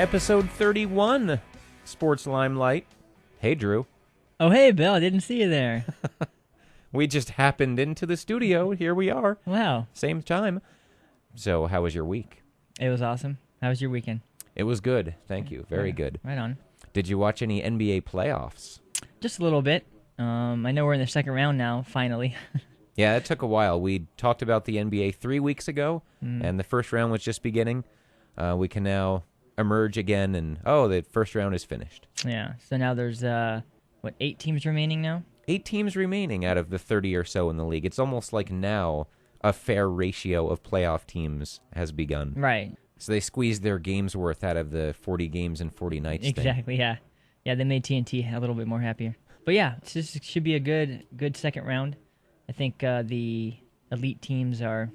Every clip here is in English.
Episode 31, Sports Limelight. Hey, Drew. Oh, hey, Bill. I didn't see you there. We just happened into the studio. Here we are. Wow. Same time. So, how was your week? It was awesome. How was your weekend? It was good. Thank you. Very good. Right on. Did you watch any NBA playoffs? Just a little bit. I know we're in the second round now, finally. Yeah, it took a while. We talked about the NBA 3 weeks ago, and the first round was just beginning. We can now emerge again, and the first round is finished. Yeah. So now there's, 8 teams remaining now? 8 teams remaining out of the 30 or so in the league. It's almost like now a fair ratio of playoff teams has begun. Right. So they squeezed their games worth out of the 40 games and 40 nights Exactly, yeah. Yeah, they made TNT a little bit more happier. But yeah, it should be a good second round. I think the elite teams are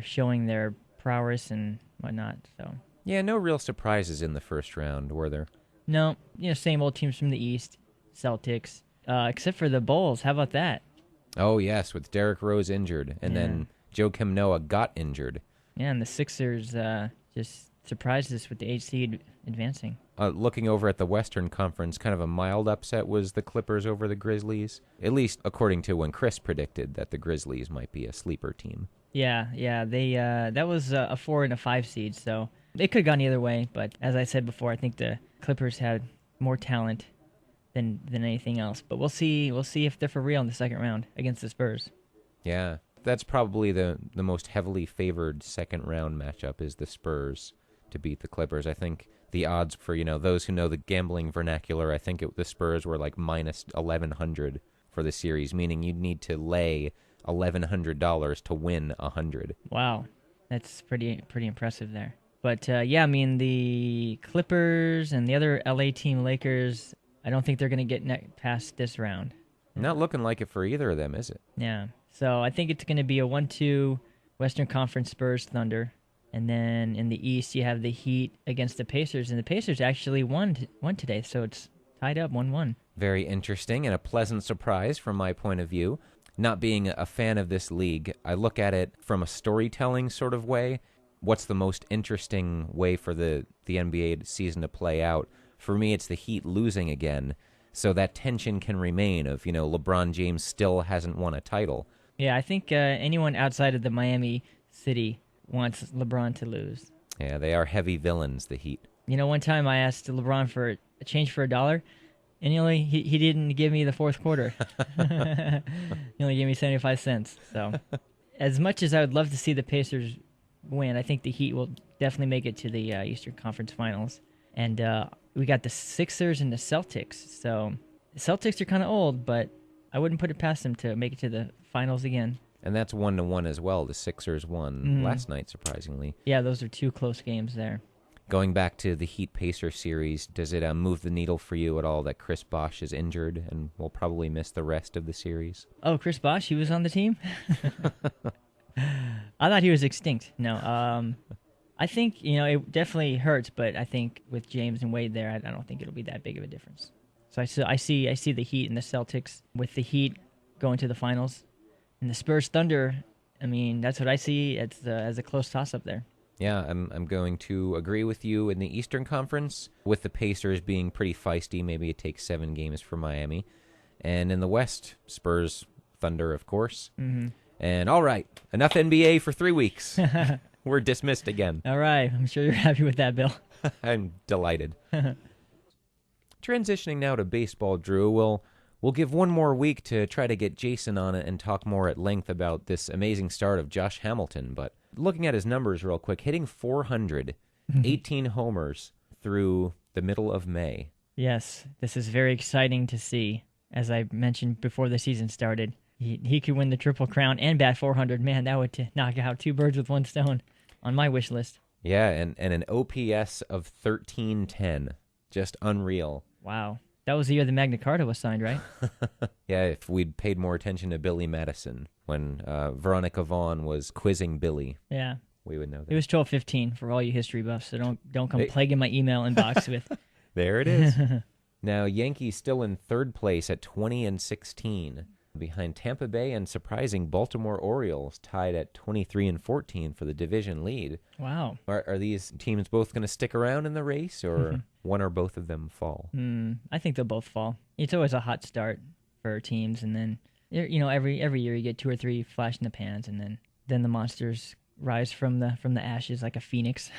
showing their prowess and whatnot. So Yeah, no real surprises in the first round, were there? no, same old teams from the East, Celtics, except for the Bulls. How about that? Oh, yes, with Derrick Rose injured, and then Joakim Noah got injured. Yeah, and the Sixers just surprised us with the 8 seed advancing. Looking over at the Western Conference, kind of a mild upset was the Clippers over the Grizzlies, at least according to when Chris predicted that the Grizzlies might be a sleeper team. Yeah, they that was a 4 and a 5 seed, so it could have gone either way. But as I said before, I think the Clippers had more talent than anything else. But we'll see if they're for real in the second round against the Spurs. Yeah, that's probably the most heavily favored second round matchup is the Spurs to beat the Clippers. I think the odds for, those who know the gambling vernacular, I think the Spurs were like minus 1,100 for the series, meaning you'd need to lay $1,100 to win 100. Wow, that's pretty impressive there. But the Clippers and the other LA team, Lakers, I don't think they're going to get past this round. Not looking like it for either of them, is it? Yeah, so I think it's going to be a 1-2 Western Conference Spurs Thunder. And then in the East, you have the Heat against the Pacers, and the Pacers actually won today, so it's tied up 1-1. Very interesting and a pleasant surprise from my point of view. Not being a fan of this league, I look at it from a storytelling sort of way. What's the most interesting way for the NBA season to play out? For me, it's the Heat losing again, so that tension can remain of, LeBron James still hasn't won a title. Yeah, I think anyone outside of the Miami city wants LeBron to lose. Yeah, they are heavy villains, the Heat. One time I asked LeBron for a change for $1, and he didn't give me the fourth quarter. He only gave me 75 cents. So, as much as I would love to see the Pacers win, I think the Heat will definitely make it to the Eastern Conference Finals. And we got the Sixers and the Celtics. So, the Celtics are kind of old, but I wouldn't put it past them to make it to the finals again. And that's 1-1 as well. The Sixers won last night, surprisingly. Yeah, those are 2 close games there. Going back to the Heat-Pacer series, does it move the needle for you at all that Chris Bosh is injured and will probably miss the rest of the series? Oh, Chris Bosh, he was on the team? I thought he was extinct. No, I think, it definitely hurts, but I think with James and Wade there, I don't think it'll be that big of a difference. So I see the Heat and the Celtics, with the Heat going to the finals. And the Spurs Thunder, that's what I see as a close toss-up there. Yeah, I'm going to agree with you in the Eastern Conference, with the Pacers being pretty feisty. Maybe it takes 7 games for Miami. And in the West, Spurs Thunder, of course. Mm-hmm. And all right, enough NBA for 3 weeks. We're dismissed again. All right, I'm sure you're happy with that, Bill. I'm delighted. Transitioning now to baseball, Drew, We'll give one more week to try to get Jason on it and talk more at length about this amazing start of Josh Hamilton. But looking at his numbers real quick, hitting 400, 18 homers through the middle of May. Yes, this is very exciting to see. As I mentioned before the season started, he could win the Triple Crown and bat 400. Man, that would knock out 2 birds with 1 stone on my wish list. Yeah, and an OPS of 1310. Just unreal. Wow. That was the year the Magna Carta was signed, right? Yeah, if we'd paid more attention to Billy Madison when Veronica Vaughn was quizzing Billy. Yeah. We would know that. It was 12:15 for all you history buffs, so don't come plaguing my email inbox with. There it is. Now, Yankees still in third place at 20-16. behind Tampa Bay and surprising Baltimore Orioles, tied at 23-14 for the division lead. Wow. Are these teams both going to stick around in the race, or one or both of them fall? I think they'll both fall. It's always a hot start for teams, and then every year you get 2 or 3 flash in the pans, and then the monsters rise from the ashes like a phoenix.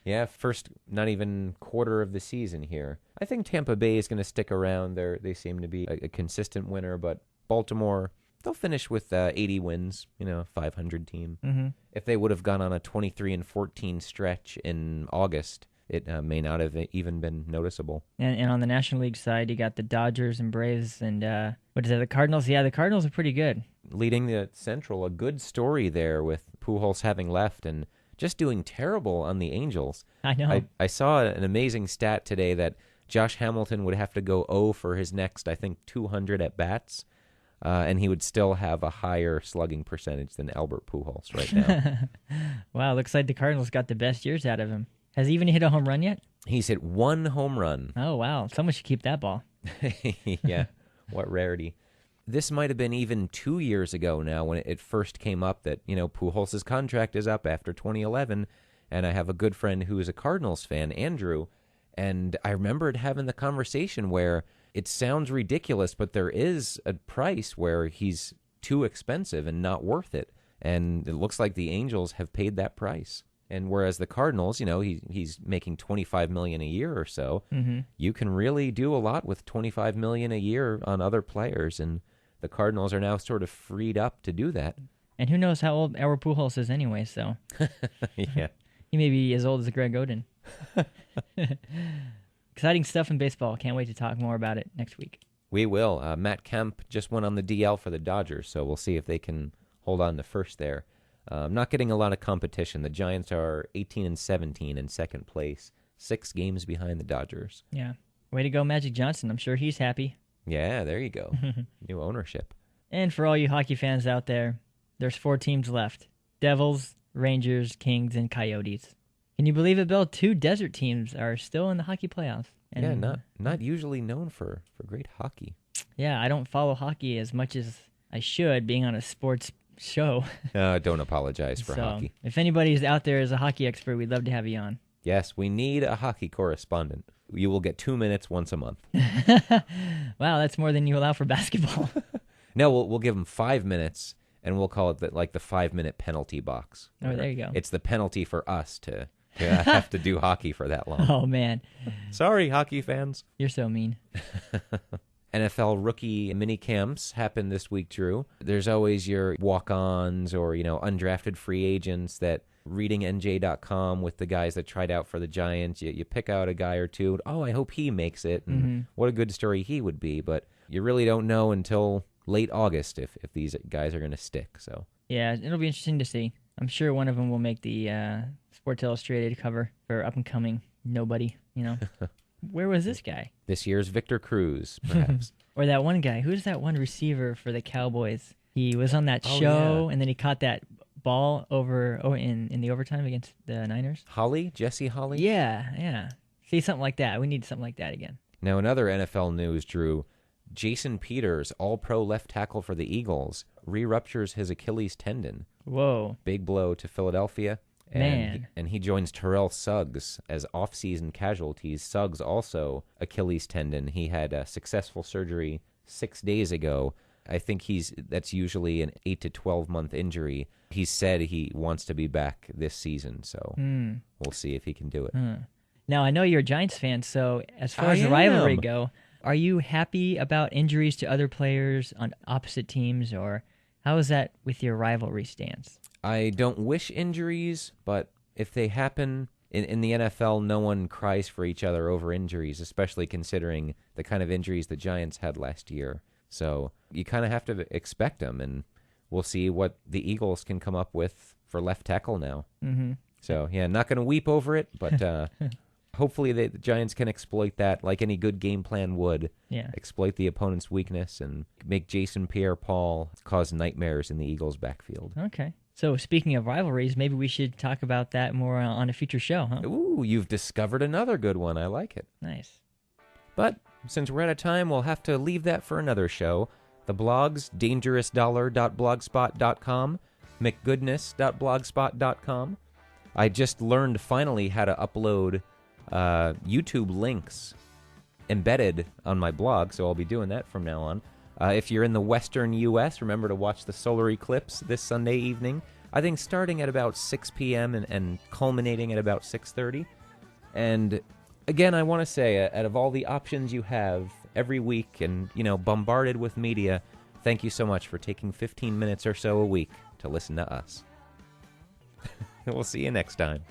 Yeah, first not even quarter of the season here. I think Tampa Bay is going to stick around. They seem to be a consistent winner, but Baltimore, they'll finish with 80 wins, 500 team. Mm-hmm. If they would have gone on a 23-14 stretch in August, it may not have even been noticeable. And on the National League side, you got the Dodgers and Braves and the Cardinals? Yeah, the Cardinals are pretty good. Leading the Central, a good story there with Pujols having left and just doing terrible on the Angels. I know. I saw an amazing stat today that Josh Hamilton would have to go 0 for his next, I think, 200 at-bats, and he would still have a higher slugging percentage than Albert Pujols right now. Wow, looks like the Cardinals got the best years out of him. Has he even hit a home run yet? He's hit 1 home run. Oh, wow. Someone should keep that ball. Yeah, what rarity. This might have been even 2 years ago now when it first came up that, Pujols' contract is up after 2011, and I have a good friend who is a Cardinals fan, Andrew, and I remembered having the conversation where it sounds ridiculous, but there is a price where he's too expensive and not worth it, and it looks like the Angels have paid that price. And whereas the Cardinals, he's making $25 million a year or so, you can really do a lot with $25 million a year on other players, and the Cardinals are now sort of freed up to do that. And who knows how old Albert Pujols is anyway, so. Yeah. He may be as old as Greg Oden. Exciting stuff in baseball. Can't wait to talk more about it next week. We will. Matt Kemp just went on the DL for the Dodgers, so we'll see if they can hold on to first there. Not getting a lot of competition. The Giants are 18-17 in second place, 6 games behind the Dodgers. Yeah. Way to go, Magic Johnson. I'm sure he's happy. Yeah, there you go. New ownership. And for all you hockey fans out there, there's 4 teams left. Devils, Rangers, Kings, and Coyotes. Can you believe it, Bill? 2 desert teams are still in the hockey playoffs. And, yeah, not usually known for great hockey. Yeah, I don't follow hockey as much as I should, being on a sports show. Don't apologize for hockey. If anybody's out there as a hockey expert, we'd love to have you on. Yes, we need a hockey correspondent. You will get 2 minutes once a month. Wow, that's more than you allow for basketball. No, we'll give them 5 minutes, and we'll call it the 5-minute penalty box. Oh, there you go. It's the penalty for us to have to do hockey for that long. Oh, man. Sorry, hockey fans. You're so mean. NFL rookie minicamps happened this week, Drew. There's always your walk-ons or, undrafted free agents that reading NJ.com with the guys that tried out for the Giants. You pick out a guy or two. Oh, I hope he makes it. And what a good story he would be. But you really don't know until late August if these guys are going to stick. So yeah, it'll be interesting to see. I'm sure one of them will make the Sports Illustrated cover for up-and-coming nobody, Where was this guy? This year's Victor Cruz, perhaps. Or that one guy. Who's that one receiver for the Cowboys? He was on that show, and then he caught that ball in the overtime against the Niners. Jesse Holley? Yeah. See, something like that. We need something like that again. Now, in other NFL news, Drew, Jason Peters, all-pro left tackle for the Eagles, re-ruptures his Achilles tendon. Whoa. Big blow to Philadelphia. Man. And he joins Terrell Suggs as off-season casualties. Suggs also Achilles tendon. He had a successful surgery 6 days ago. I think that's usually an 8 to 12 month injury. He said he wants to be back this season, so we'll see if he can do it. Now, I know you're a Giants fan, so as far as the rivalry go, are you happy about injuries to other players on opposite teams, or how is that with your rivalry stance? I don't wish injuries, but if they happen, in the NFL, no one cries for each other over injuries, especially considering the kind of injuries the Giants had last year. So you kind of have to expect them, and we'll see what the Eagles can come up with for left tackle now. Mm-hmm. So, yeah, not going to weep over it, but hopefully the Giants can exploit that like any good game plan would. Yeah. Exploit the opponent's weakness and make Jason Pierre-Paul cause nightmares in the Eagles' backfield. Okay. So speaking of rivalries, maybe we should talk about that more on a future show, huh? Ooh, you've discovered another good one. I like it. Nice. But since we're out of time, we'll have to leave that for another show. The blogs, dangerousdollar.blogspot.com, mcgoodness.blogspot.com. I just learned finally how to upload YouTube links embedded on my blog, so I'll be doing that from now on. If you're in the western U.S., remember to watch the solar eclipse this Sunday evening. I think starting at about 6 p.m. and culminating at about 6:30. And again, I want to say, out of all the options you have every week and, bombarded with media, thank you so much for taking 15 minutes or so a week to listen to us. We'll see you next time.